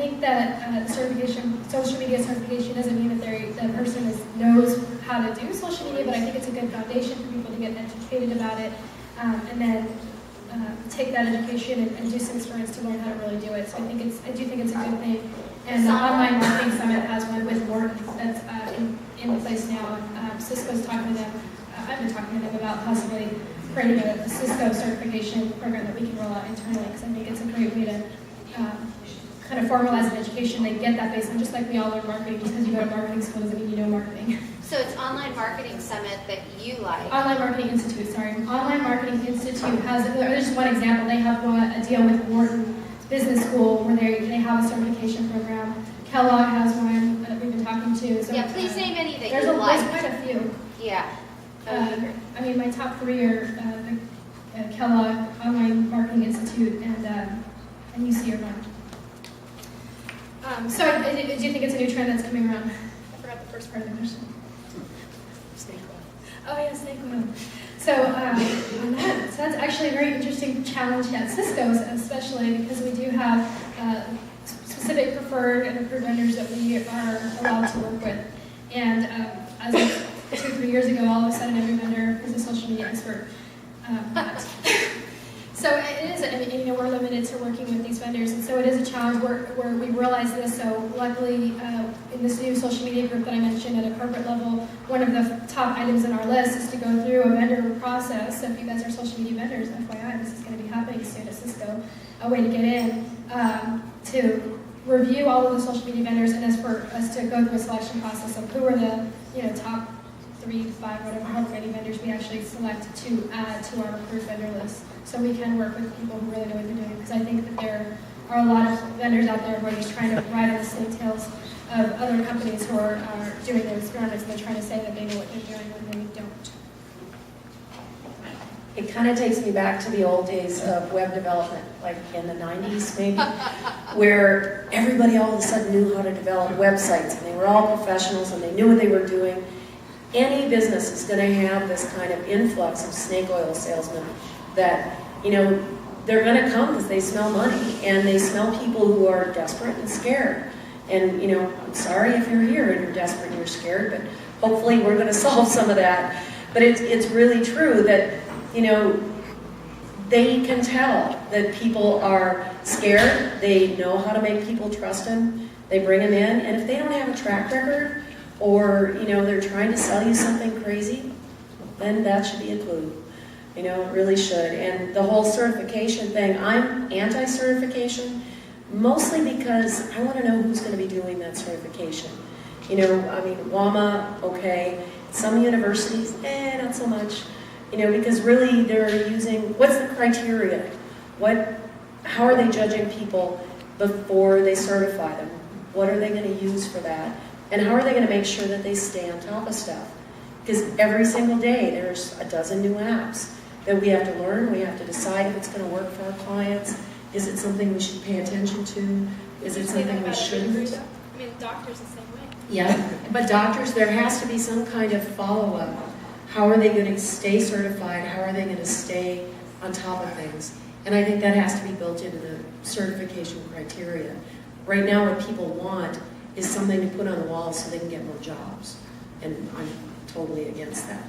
think that social media certification doesn't mean that the person knows how to do social media, but I think it's a good foundation for people to get educated about it, and then take that education and do some experience to learn how to really do it. So I do think it's a good thing. And the Online Marketing Summit has one with Wharton that's in place now. Cisco's talking to them. I've been talking to them about possibly creating a Cisco certification program that we can roll out internally, because I think it's a great way to kind of formalize an education. They get that based on, just like we all learn marketing, because you go to marketing school doesn't mean you know marketing. So it's Online Marketing Summit that you like. Online Marketing Institute, sorry. Online Marketing Institute has, there's just one example, they have a deal with Wharton Business School where they have a certification program. Kellogg has one that we've been talking to. So, yeah, please name any that there's you like. There's quite a few. Yeah. I mean, my top three are the Kellogg, Online Marketing Institute, and UC Irvine. So I do think it's a new trend that's coming around. I forgot the first part of the question. Snake oil. Oh yeah, snake oil. So so that's actually a very interesting challenge at Cisco's, especially because we do have specific preferred and approved vendors that we are allowed to work with. And as of 2-3 years ago, all of a sudden every vendor is a social media expert. So it is, I mean, we're limited to working with these vendors, and so it is a challenge where we realize this. So luckily, in this new social media group that I mentioned at a corporate level, one of the top items on our list is to go through a vendor process. So if you guys are social media vendors, FYI, this is going to be happening soon at Cisco, a way to get in, to review all of the social media vendors, and as for us to go through a selection process of who are the top 3 to 5, whatever, however many vendors we actually select to add to our approved vendor list. So we can work with people who really know what they're doing, because I think that there are a lot of vendors out there who are just trying to ride on the snake-tails of other companies who are doing their experiments, and they're trying to say that they know what they're doing when they don't. It kind of takes me back to the old days of web development, like in the 90s maybe, where everybody all of a sudden knew how to develop websites, and they were all professionals and they knew what they were doing. Any business is going to have this kind of influx of snake oil salesmen that, they're going to come because they smell money, and they smell people who are desperate and scared. And, I'm sorry if you're here and you're desperate and you're scared, but hopefully we're going to solve some of that. But it's really true that, they can tell that people are scared. They know how to make people trust them. They bring them in, and if they don't have a track record, or they're trying to sell you something crazy, then that should be a clue. It really should. And the whole certification thing, I'm anti-certification, mostly because I want to know who's going to be doing that certification. WAMA, okay. Some universities, not so much. Because really they're using, what's the criteria? How are they judging people before they certify them? What are they going to use for that? And how are they going to make sure that they stay on top of stuff? Because every single day there's a dozen new apps that we have to learn. We have to decide if it's going to work for our clients. Is it something we should pay attention to? Is it something we shouldn't? I mean, doctors the same way. Yeah, but doctors, there has to be some kind of follow-up. How are they going to stay certified? How are they going to stay on top of things? And I think that has to be built into the certification criteria. Right now what people want is something to put on the wall so they can get more jobs. And I'm totally against that.